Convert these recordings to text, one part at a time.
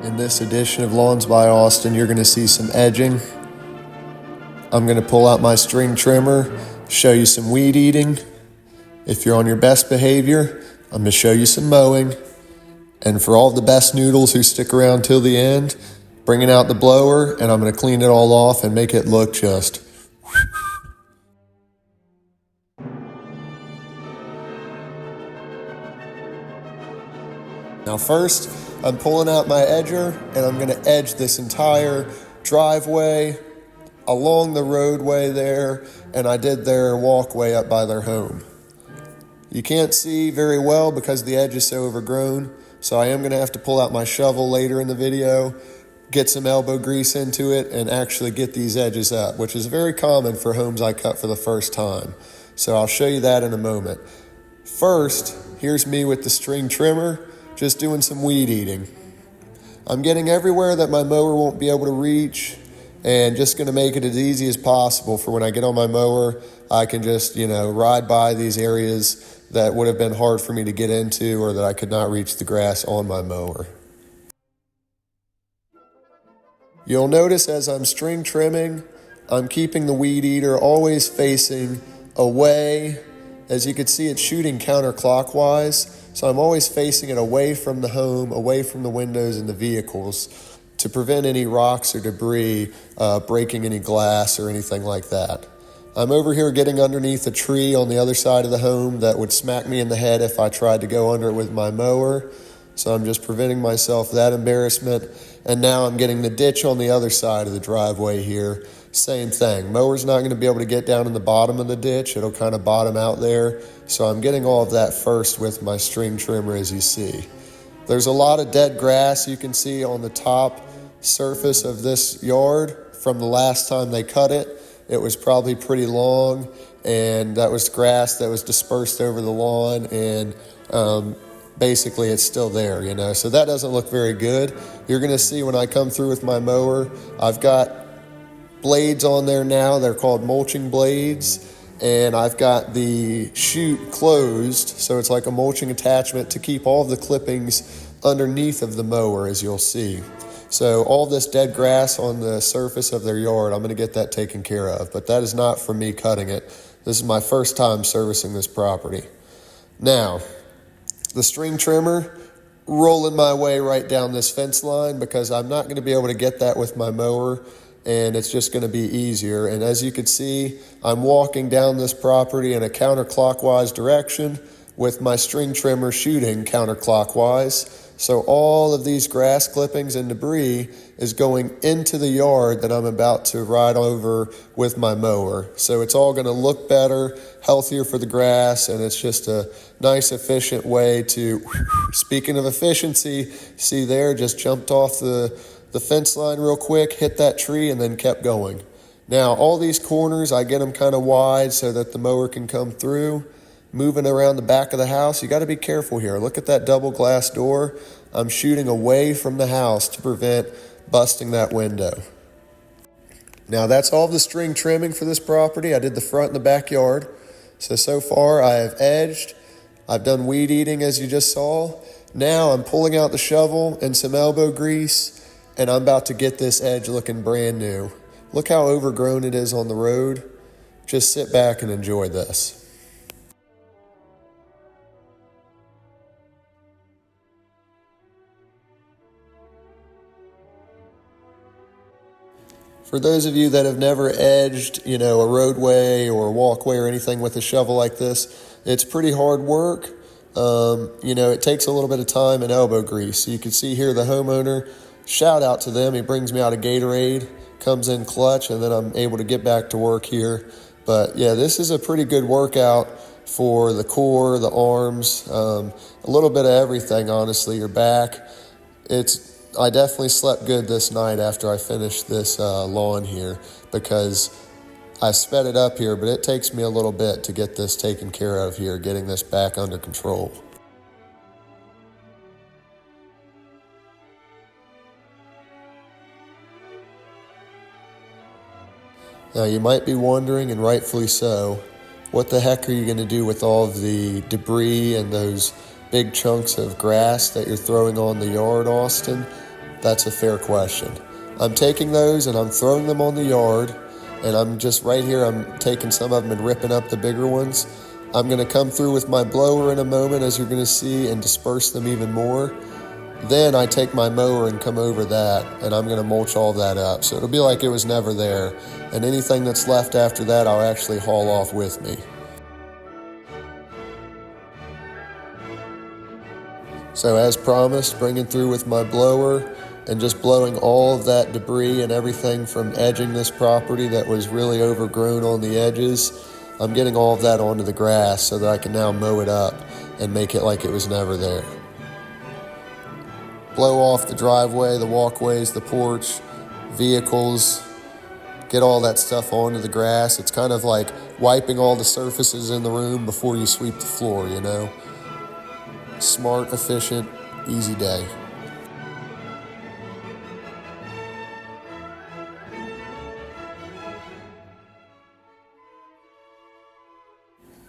In this edition of Lawns by Austin, you're going to see some edging. I'm going to pull out my string trimmer, show you some weed eating. If you're on your best behavior, I'm going to show you some mowing. And for all the best noodles who stick around till the end, bringing out the blower, and I'm going to clean it all off and make it look just... Now first, I'm pulling out my edger, and I'm going to edge this entire driveway along the roadway there, and I did their walkway up by their home. You can't see very well because the edge is so overgrown, so I am going to have to pull out my shovel later in the video, get some elbow grease into it, and actually get these edges up, which is very common for homes I cut for the first time. So I'll show you that in a moment. First, here's me with the string trimmer, just doing some weed eating. I'm getting everywhere that my mower won't be able to reach, and just gonna make it as easy as possible for when I get on my mower, I can just, ride by these areas that would have been hard for me to get into or that I could not reach the grass on my mower. You'll notice as I'm string trimming, I'm keeping the weed eater always facing away. As you can see, it's shooting counterclockwise. So I'm always facing it away from the home, away from the windows and the vehicles to prevent any rocks or debris breaking any glass or anything like that. I'm over here getting underneath a tree on the other side of the home that would smack me in the head if I tried to go under it with my mower. So I'm just preventing myself that embarrassment. And now I'm getting the ditch on the other side of the driveway here. Same thing. Mower's not going to be able to get down in the bottom of the ditch. It'll kind of bottom out there. So I'm getting all of that first with my string trimmer, as you see. There's a lot of dead grass you can see on the top surface of this yard from the last time they cut it. It was probably pretty long, and that was grass that was dispersed over the lawn, and basically it's still there, so that doesn't look very good. You're going to see when I come through with my mower, I've got blades on there now. They're called mulching blades, and I've got the chute closed, so it's like a mulching attachment to keep all of the clippings underneath of the mower, as you'll see. So all this dead grass on the surface of their yard, I'm going to get that taken care of, but that is not from me cutting it. This is my first time servicing this property. Now, the string trimmer, rolling my way right down this fence line because I'm not going to be able to get that with my mower, and it's just going to be easier. And as you can see, I'm walking down this property in a counterclockwise direction with my string trimmer shooting counterclockwise. So all of these grass clippings and debris is going into the yard that I'm about to ride over with my mower. So it's all going to look better, healthier for the grass, and it's just a nice, efficient way to, speaking of efficiency, see there, just jumped off the fence line real quick, hit that tree, and then kept going. Now, all these corners, I get them kind of wide so that the mower can come through. Moving around the back of the house, you got to be careful here. Look at that double glass door. I'm shooting away from the house to prevent busting that window. Now that's all the string trimming for this property. I did the front and the backyard. So far I have edged. I've done weed eating, as you just saw. Now I'm pulling out the shovel and some elbow grease, and I'm about to get this edge looking brand new. Look how overgrown it is on the road. Just sit back and enjoy this. For those of you that have never edged, a roadway or a walkway or anything with a shovel like this, it's pretty hard work. It takes a little bit of time and elbow grease. So you can see here the homeowner, shout out to them. He brings me out a Gatorade, comes in clutch, and then I'm able to get back to work here. But yeah, this is a pretty good workout for the core, the arms, a little bit of everything, honestly, your back. I definitely slept good this night after I finished this lawn here because I sped it up here, but it takes me a little bit to get this taken care of here, getting this back under control. Now you might be wondering, and rightfully so, what the heck are you going to do with all of the debris and those big chunks of grass that you're throwing on the yard, Austin? That's a fair question. I'm taking those and I'm throwing them on the yard, and I'm just right here, I'm taking some of them and ripping up the bigger ones. I'm going to come through with my blower in a moment, as you're going to see, and disperse them even more. Then I take my mower and come over that, and I'm going to mulch all that up. So it'll be like it was never there. And anything that's left after that, I'll actually haul off with me. So as promised, bringing through with my blower and just blowing all of that debris and everything from edging this property that was really overgrown on the edges. I'm getting all of that onto the grass so that I can now mow it up and make it like it was never there. Blow off the driveway, the walkways, the porch, vehicles, get all that stuff onto the grass. It's kind of like wiping all the surfaces in the room before you sweep the floor, you know? Smart, efficient, easy day.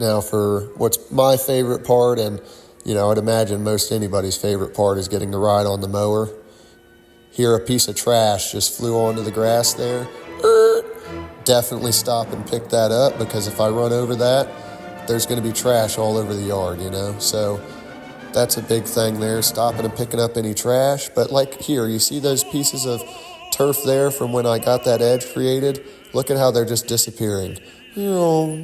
Now for what's my favorite part, and I'd imagine most anybody's favorite part, is getting to ride on the mower. Here a piece of trash just flew onto the grass there. Definitely stop and pick that up, because if I run over that, there's going to be trash all over the yard, So that's a big thing there, stopping and picking up any trash. But like here, you see those pieces of turf there from when I got that edge created? Look at how they're just disappearing. Whoa.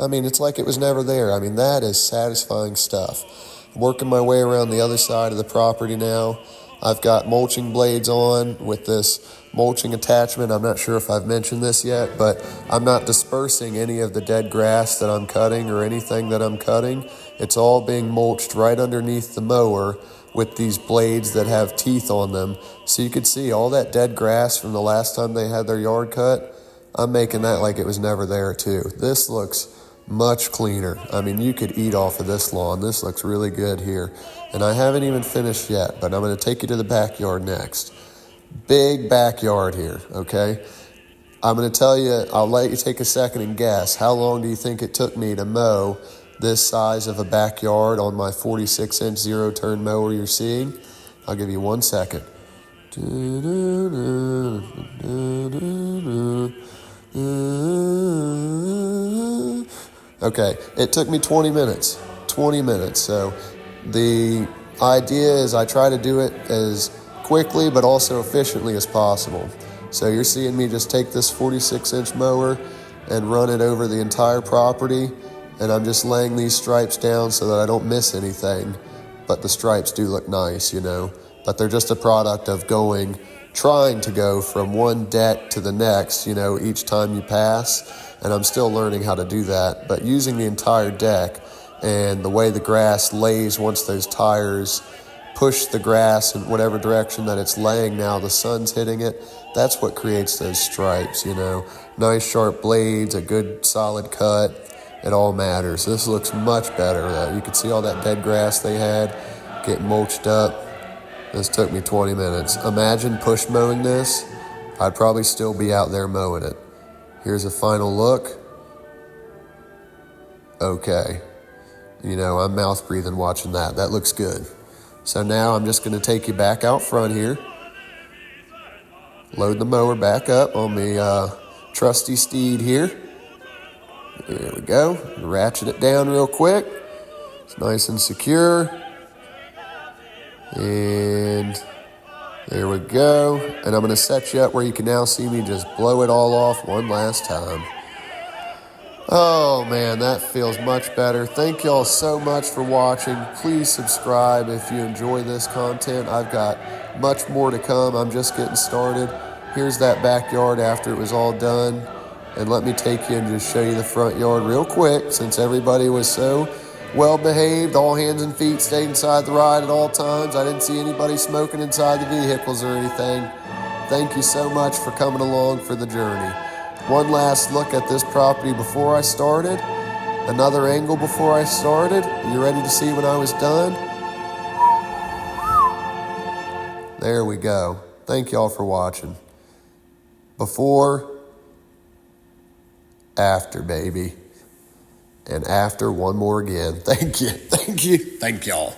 I mean, it's like it was never there. I mean, that is satisfying stuff. I'm working my way around the other side of the property now. I've got mulching blades on with this mulching attachment. I'm not sure if I've mentioned this yet, but I'm not dispersing any of the dead grass that I'm cutting or anything that I'm cutting. It's all being mulched right underneath the mower with these blades that have teeth on them. So you could see all that dead grass from the last time they had their yard cut. I'm making that like it was never there too. This looks much cleaner. I mean, you could eat off of this lawn. This looks really good here. And I haven't even finished yet, but I'm going to take you to the backyard next. Big backyard here, okay? I'm going to tell you, I'll let you take a second and guess. How long do you think it took me to mow this size of a backyard on my 46-inch zero-turn mower you're seeing? I'll give you 1 second. Okay, it took me 20 minutes. 20 minutes. So the idea is I try to do it as quickly but also efficiently as possible. So you're seeing me just take this 46-inch mower and run it over the entire property, and I'm just laying these stripes down so that I don't miss anything. But the stripes do look nice, but they're just a product of trying to go from one deck to the next, each time you pass. And I'm still learning how to do that. But using the entire deck and the way the grass lays once those tires push the grass in whatever direction that it's laying now, the sun's hitting it, that's what creates those stripes, Nice sharp blades, a good solid cut, it all matters. This looks much better. You can see all that dead grass they had getting mulched up. This took me 20 minutes. Imagine push mowing this. I'd probably still be out there mowing it. Here's a final look. Okay. I'm mouth breathing watching that. That looks good. So now I'm just going to take you back out front here. Load the mower back up on the trusty steed here. There we go. Ratchet it down real quick. It's nice and secure. And there we go. And I'm going to set you up where you can now see me just blow it all off one last time. Oh man, that feels much better. Thank y'all so much for watching. Please subscribe if you enjoy this content. I've got much more to come. I'm just getting started. Here's that backyard after it was all done. And let me take you and just show you the front yard real quick, since everybody was so well behaved. All hands and feet stayed inside the ride at all times. I didn't see anybody smoking inside the vehicles or anything. Thank you so much for coming along for the journey. One last look at this property before I started. Another angle before I started. You ready to see when I was done? There we go. Thank y'all for watching. Before, after, baby. And after, one more again. Thank you. Thank y'all.